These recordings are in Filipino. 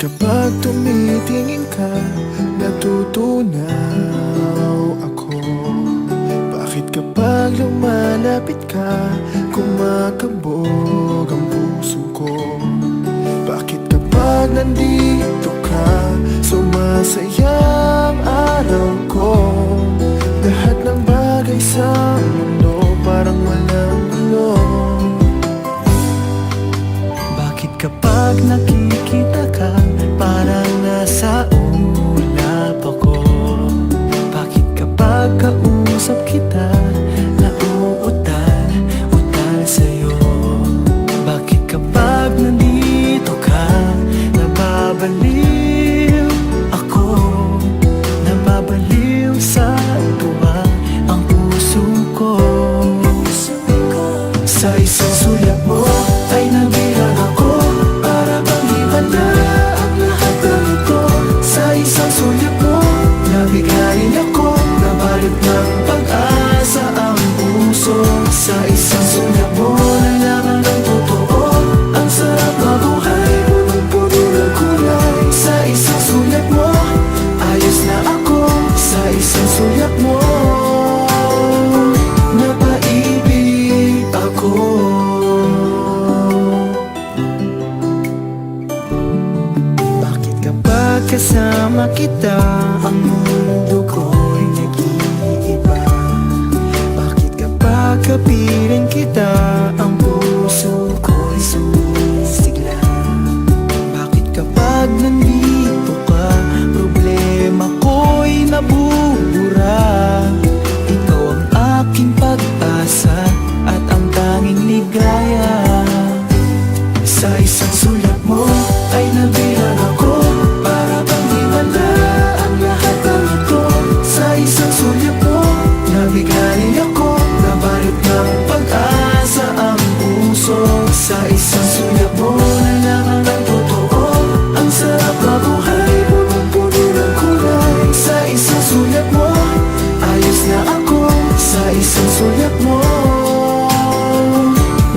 kapag tumitingin ka, natutunaw ako? Bakit kapag lumalapit ka, kumakabog ang puso ko? Bakit kapag nandito ka, sumasaya ang araw ko? Lahat ng bagay sa mundo parang walang gulo. Bakit kapag nakikita ka, parang nasa ulap ako? Bakit kapag kausap kita, nauutal sa'yo? Bakit kapag nandito ka, nababaliw ako? Nababaliw sa tuwa ang puso ko. Sa isang sulat mo ay nabilang ako, para bang himala ang lahat ng ito. Sa isang sulat mo, nabigayin ako, nabalot ng pag-asa ang puso. Sa isang sulat mo, nalaman ng totoo, ang sarap mabuhay, punong-puno ng kulay. Sa isang sulat mo, ayos na ako. Sa isang sulat mo, napaibig ako. Bakit kapag kasama kita, ang mundo ko'y nag-iiba? Bakit kapag kapiling kita, ang puso ko'y sumisigla? Bakit kapag nandito ka, problema ko'y nabubura? Ikaw ang aking pag-asa at ang tanging ligaya. Sa isang sulat mo ay nabilang ako, para bang himala ang lahat ng ito. Sa isang sulat mo, nabigayin ako, nabalot ng pag-asa ang puso. Sa isang sulat mo, nalaman ng totoo, ang sarap mabuhay, punong-puno ng kulay. Sa isang sulat mo, ayos na ako. Sa isang sulat mo,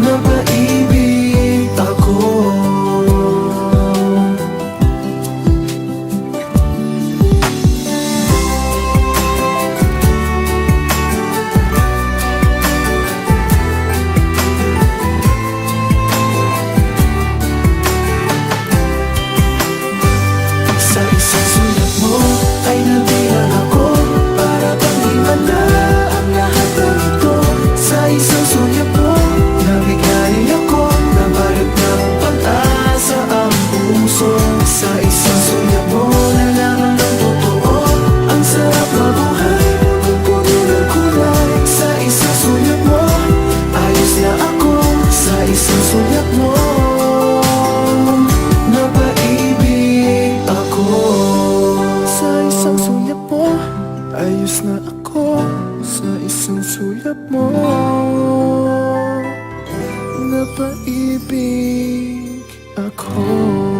napaibig ako. Sa isang sulat mo ay nabilang ako, para bang himala ang lahat ng ito. Sa isang sulat mo, nabigayin ako, nabalot ng pag-asa ang puso. Sa isang sulat mo, nalaman ng totoo, ang sarap mabuhay, punong-puno ng kulay. Sa isang sulat mo, ayos na ako. Sa isang sulat mo, napaibig ako. Sa isang sulat mo, ayos na ako. Sa isang sulat mo, napaibig ako.